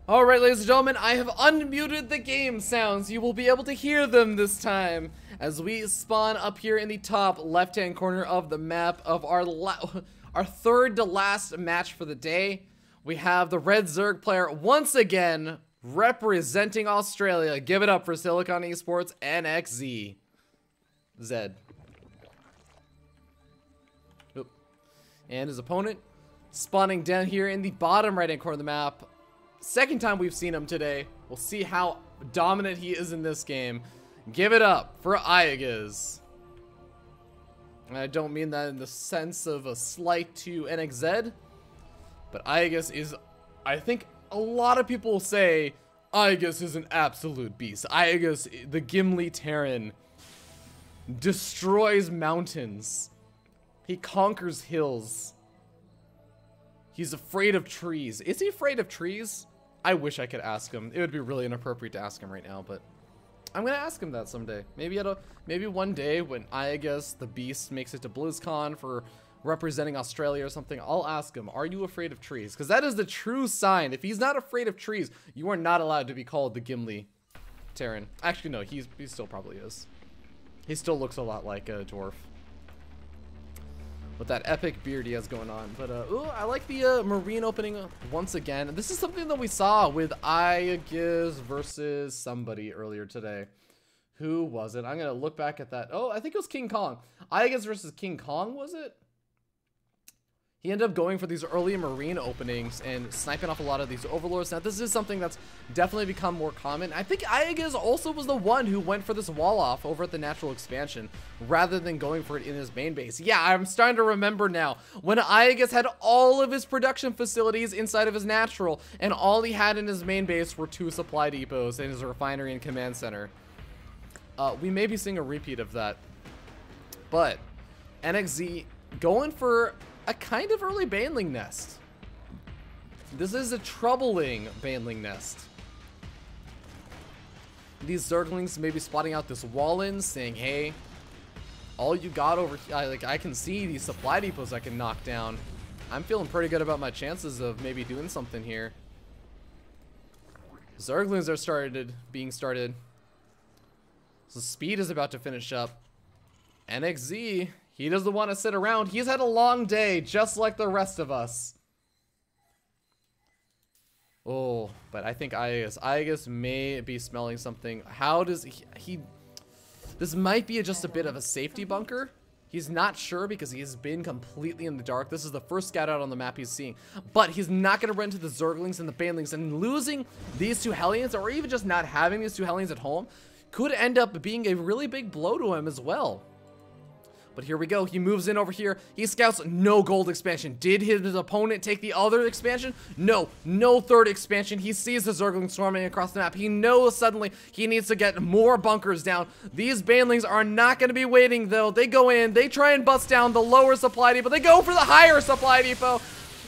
Alright, ladies and gentlemen, I have unmuted the game sounds. You will be able to hear them this time as we spawn up here in the top left-hand corner of the map of our third to last match for the day. We have the Red Zerg player once again representing Australia. Give it up for Silicon Esports NXZ. Zed. Oop. And his opponent spawning down here in the bottom right-hand corner of the map. Second time we've seen him today. We'll see how dominant he is in this game. Give it up for iaguz. I don't mean that in the sense of a slight to NXZ, but iaguz is, I think a lot of people will say, iaguz is an absolute beast. iaguz, the Gimli Terran, destroys mountains. He conquers hills. He's afraid of trees. Is he afraid of trees? I wish I could ask him. It would be really inappropriate to ask him right now, but I'm gonna ask him that someday. Maybe one day when iaguz the beast makes it to BlizzCon for representing Australia or something, I'll ask him, are you afraid of trees? Because that is the true sign. If he's not afraid of trees, you are not allowed to be called the Gimli Terran. Actually, no, he still probably is. He still looks a lot like a dwarf with that epic beard he has going on. But ooh, I like the marine opening once again. This is something that we saw with iaguz versus somebody earlier today. Who was it? I'm gonna look back at that. Oh, I think it was King Kong. iaguz versus King Kong, was it? He ended up going for these early marine openings and sniping off a lot of these overlords. Now, this is something that's definitely become more common. I think iaguz also was the one who went for this wall off over at the natural expansion rather than going for it in his main base. Yeah, I'm starting to remember now. When iaguz had all of his production facilities inside of his natural, and all he had in his main base were 2 supply depots and his refinery and command center. We may be seeing a repeat of that. But NXZ going for a kind of early baneling nest. This is a troubling baneling nest. These Zerglings may be spotting out this wall-in, saying, hey, all you got over here, like, I can see these supply depots I can knock down. I'm feeling pretty good about my chances of maybe doing something here. Zerglings are being started. So speed is about to finish up. NXZ, he doesn't want to sit around. He's had a long day, just like the rest of us. Oh, but I think iaguz may be smelling something. How does he this might be just a bit of a safety bunker. He's not sure because he has been completely in the dark. This is the first scout out on the map he's seeing. But he's not going to run into the Zerglings and the Banelings. And losing these 2 Hellions, or even just not having these 2 Hellions at home, could end up being a really big blow to him as well. But here we go. He moves in over here. He scouts no gold expansion. Did his opponent take the other expansion? No. No third expansion. He sees the Zergling swarming across the map. He knows suddenly he needs to get more bunkers down. These Banelings are not going to be waiting, though. They go in. They try and bust down the lower supply depot. They go for the higher supply depot.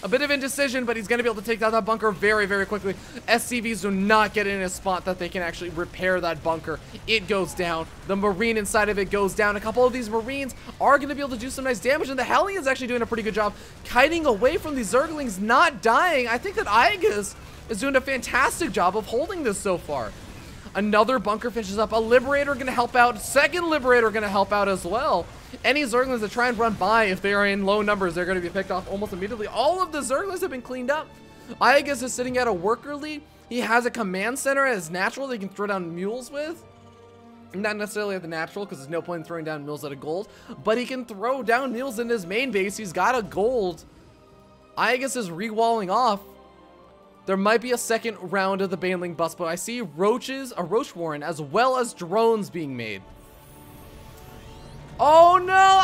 A bit of indecision, but he's going to be able to take down that bunker very, very quickly. SCVs do not get in a spot that they can actually repair that bunker. It goes down. The Marine inside of it goes down. A couple of these Marines are going to be able to do some nice damage, and the Hellions actually doing a pretty good job kiting away from these Zerglings, not dying. I think that iaguz is doing a fantastic job of holding this so far. Another bunker finishes up. A Liberator going to help out. Second Liberator going to help out as well. Any Zerglings that try and run by, if they are in low numbers, they're going to be picked off almost immediately. All of the Zerglings have been cleaned up. iaguz is sitting at a worker lead. He has a command center as natural that he can throw down mules with. Not necessarily at the natural, because there's no point in throwing down mules at a gold. But he can throw down mules in his main base. He's got a gold. iaguz is re-walling off. There might be a second round of the Baneling bust, but I see roaches, a roach warren, as well as drones being made. Oh no,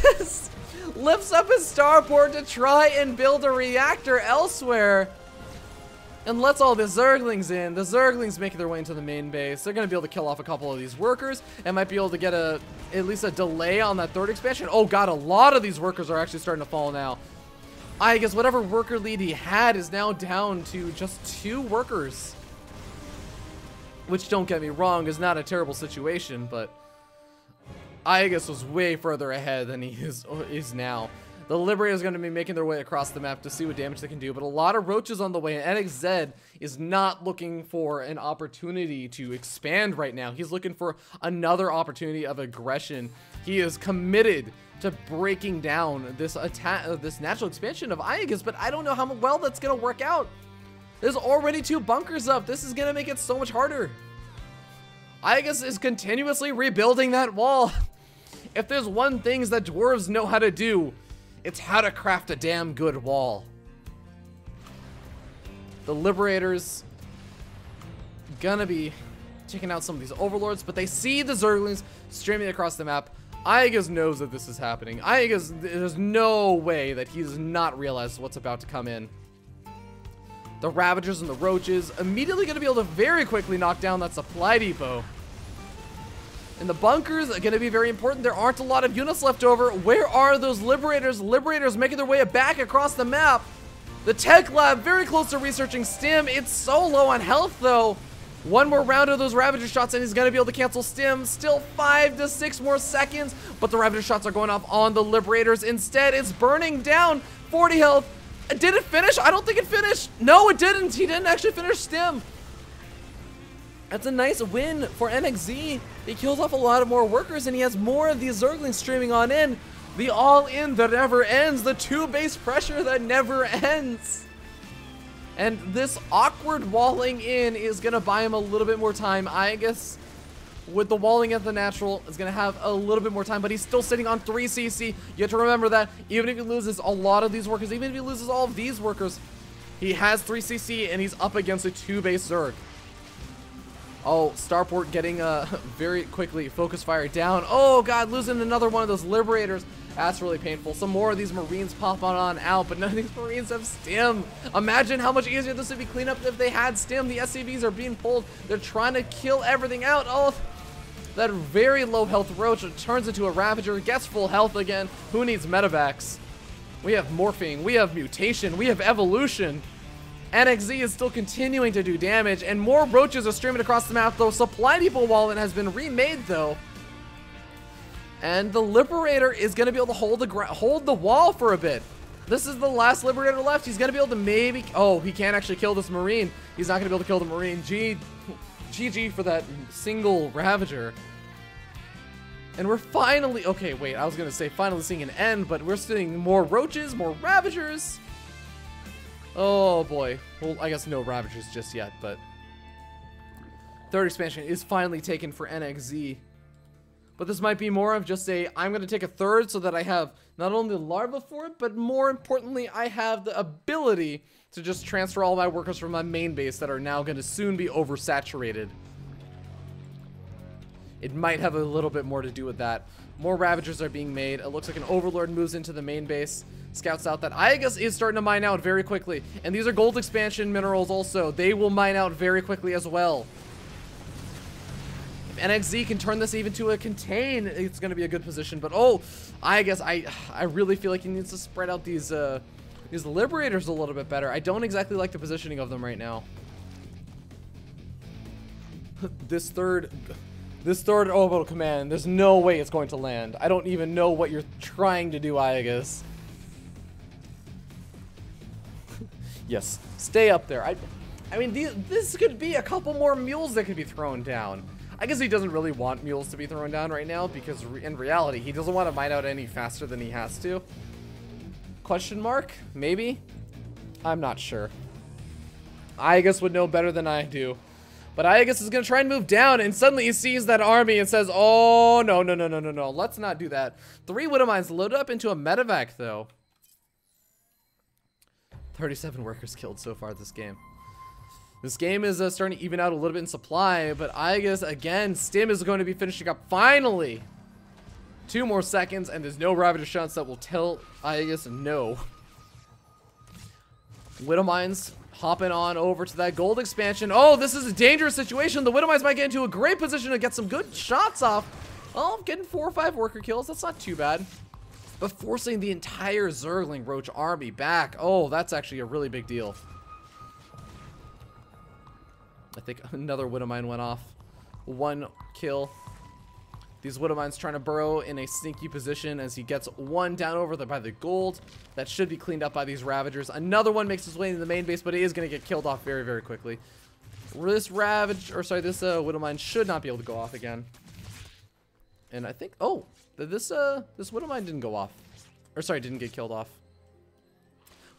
iaguz lifts up his starport to try and build a reactor elsewhere and lets all the Zerglings in. The Zerglings making their way into the main base. They're going to be able to kill off a couple of these workers and might be able to get at least a delay on that third expansion. Oh god, a lot of these workers are actually starting to fall now. iaguz, whatever worker lead he had is now down to just 2 workers. Which, don't get me wrong, is not a terrible situation, but iaguz was way further ahead than he is now. The Liberator is going to be making their way across the map to see what damage they can do, but a lot of roaches on the way, and NXZ is not looking for an opportunity to expand right now. He's looking for another opportunity of aggression. He is committed to breaking down this attack, this natural expansion of iaguz, but I don't know how well that's going to work out. There's already 2 bunkers up. This is going to make it so much harder. iaguz is continuously rebuilding that wall. If there's one thing that dwarves know how to do, it's how to craft a damn good wall. The Liberators gonna be checking out some of these overlords, but they see the Zerglings streaming across the map. iaguz knows that this is happening. iaguz, there's no way that he does not realize what's about to come in. The Ravagers and the Roaches immediately gonna be able to very quickly knock down that supply depot. And the bunkers are going to be very important. There aren't a lot of units left over. Where are those Liberators? Liberators making their way back across the map. The Tech Lab very close to researching Stim. It's so low on health, though. One more round of those Ravager shots, and he's going to be able to cancel Stim. Still 5 to 6 more seconds, but the Ravager shots are going off on the Liberators. Instead, it's burning down. 40 health. Did it finish? I don't think it finished. No, it didn't. He didn't actually finish Stim. That's a nice win for NXZ. He kills off a lot of more workers, and he has more of these Zerglings streaming on in. The all-in that never ends. The 2-base pressure that never ends. And this awkward walling in is going to buy him a little bit more time. iaguz, with the walling at the natural, is going to have a little bit more time, but he's still sitting on 3 CC. You have to remember that even if he loses a lot of these workers, even if he loses all of these workers, he has 3 CC, and he's up against a 2-base Zerg. Oh, Starport getting very quickly focus fire down. Oh god, losing another one of those Liberators. That's really painful. Some more of these Marines pop on out, but none of these Marines have Stim. Imagine how much easier this would be cleaned up if they had Stim. The SCVs are being pulled. They're trying to kill everything out. Oh, that very low health Roach turns into a Ravager, gets full health again. Who needs medevacs? We have morphing, we have mutation, we have evolution. NXZ is still continuing to do damage, and more roaches are streaming across the map, though. Supply depot wallet has been remade, though. And the Liberator is going to be able to hold the wall for a bit. This is the last Liberator left. He's going to be able to maybe... Oh, he can't actually kill this Marine. He's not going to be able to kill the Marine. GG for that single Ravager. And we're finally... Okay, wait, I was going to say finally seeing an end, but we're seeing more roaches, more Ravagers. Oh boy. Well, I guess no Ravagers just yet, but... Third expansion is finally taken for NXZ. But this might be more of just a, I'm going to take a third so that I have not only the larva for it, but more importantly, I have the ability to just transfer all my workers from my main base that are now going to soon be oversaturated. It might have a little bit more to do with that. More Ravagers are being made. It looks like an Overlord moves into the main base. Scouts out that iaguz is starting to mine out very quickly. And these are gold expansion minerals also. They will mine out very quickly as well. If NXZ can turn this even to a contain, it's going to be a good position. But oh, iaguz, I really feel like he needs to spread out these Liberators a little bit better. I don't exactly like the positioning of them right now. This third orbital command, there's no way it's going to land. I don't even know what you're trying to do, iaguz. Yes, stay up there. I mean, this could be a couple more mules that could be thrown down. I guess he doesn't really want mules to be thrown down right now because in reality, he doesn't want to mine out any faster than he has to. Question mark? Maybe? I'm not sure. iaguz would know better than I do. But iaguz is going to try and move down, and suddenly he sees that army and says, oh, no, no, no, no, no, no. Let's not do that. 3 Widow Mines loaded up into a medevac, though. 37 workers killed so far this game. This game is starting to even out a little bit in supply, but iaguz, again, Stim is going to be finishing up finally. 2 more seconds, and there's no Ravager shots that will tell iaguz no. Widow Mines hopping on over to that gold expansion. Oh, this is a dangerous situation. The Widow Mines might get into a great position to get some good shots off. Oh, getting 4 or 5 worker kills. That's not too bad. But forcing the entire Zergling Roach army back. Oh, that's actually a really big deal. I think another Widow Mine went off. 1 kill. These Widowmines trying to burrow in a sneaky position as he gets one down over by the gold. That should be cleaned up by these Ravagers. Another one makes his way into the main base, but it is going to get killed off very, very quickly. This Widowmine should not be able to go off again. And I think, oh, this Widowmine didn't go off. Or sorry, didn't get killed off.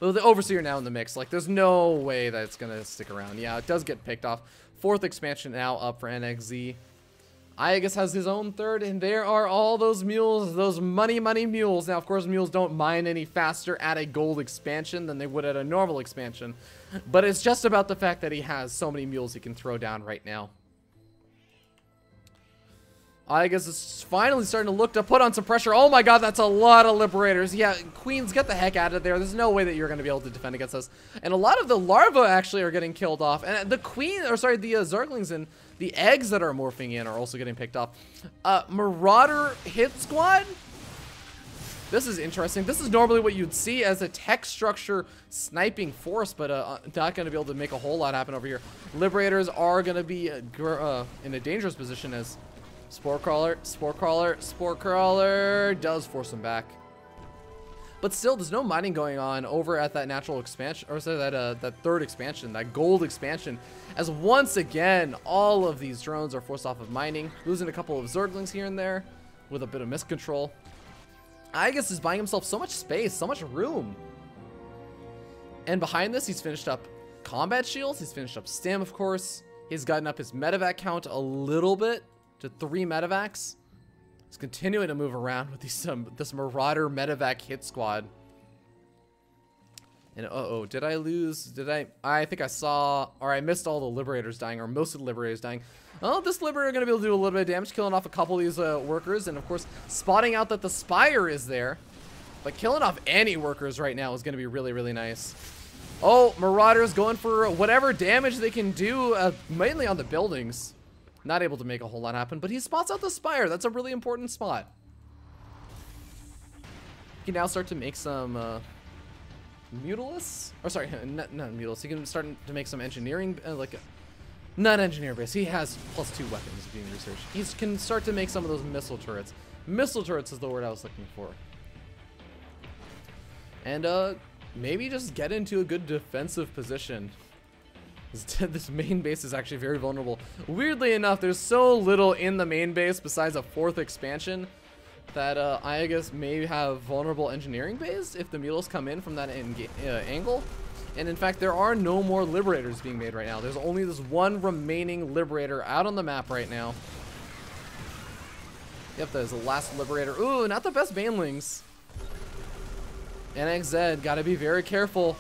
Well, the Overseer now in the mix. Like, there's no way that it's going to stick around. Yeah, it does get picked off. 4th expansion now up for NXZ. iaguz has his own 3rd, and there are all those mules, those money mules. Now, of course, mules don't mine any faster at a gold expansion than they would at a normal expansion. But it's just about the fact that he has so many mules he can throw down right now. iaguz is finally starting to look to put on some pressure. Oh my god, that's a lot of Liberators. Yeah, Queens, get the heck out of there. There's no way that you're going to be able to defend against us. And a lot of the larvae actually are getting killed off. And the Zerglings and the eggs that are morphing in are also getting picked off. Marauder hit squad? This is interesting. This is normally what you'd see as a tech structure sniping force, but not going to be able to make a whole lot happen over here. Liberators are going to be in a dangerous position as Spore Crawler does force him back. But still, there's no mining going on over at that natural expansion, or sorry, that 3rd expansion, that gold expansion. As once again, all of these drones are forced off of mining, losing a couple of Zerglings here and there with a bit of miscontrol. iaguz is buying himself so much space, so much room. And behind this, he's finished up combat shields, he's finished up stim, of course. He's gotten up his medevac count a little bit to 3 medevacs. He's continuing to move around with this Marauder medevac hit squad. And uh-oh, did I lose? I think I saw, or I missed all the Liberators dying, or most of the Liberators dying. Oh, this Liberator going to be able to do a little bit of damage, killing off a couple of these workers, and of course, spotting out that the Spire is there. But killing off any workers right now is going to be really, really nice. Oh, Marauders going for whatever damage they can do, mainly on the buildings. Not able to make a whole lot happen, but he spots out the Spire. That's a really important spot. He can now start to make some Mutalists? Or sorry, not Mutalists. He can start to make some engineering, not engineer base. He has +2 weapons being researched. He can start to make some of those missile turrets. Missile turrets is the word I was looking for. And maybe just get into a good defensive position. This main base is actually very vulnerable. Weirdly enough, there's so little in the main base besides a 4th expansion that iaguz may have vulnerable engineering base if the Mules come in from that angle. And in fact, there are no more Liberators being made right now. There's only this one remaining Liberator out on the map right now. Yep, that is the last Liberator. Ooh, not the best Banelings. NXZ, gotta be very careful.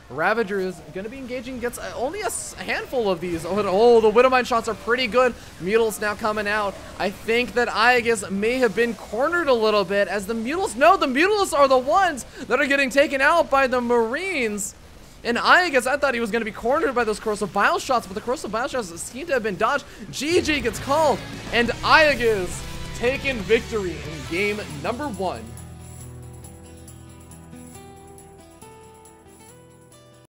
Ravager is going to be engaging, gets only a handful of these. Oh, the Widowmine shots are pretty good. Mutals now coming out. I think that iaguz may have been cornered a little bit as the Mutals, no, the Mutals are the ones that are getting taken out by the Marines. And iaguz, I thought he was going to be cornered by those corrosive bile shots, but the corrosive bile shots seem to have been dodged. GG gets called, and iaguz taking victory in game number 1.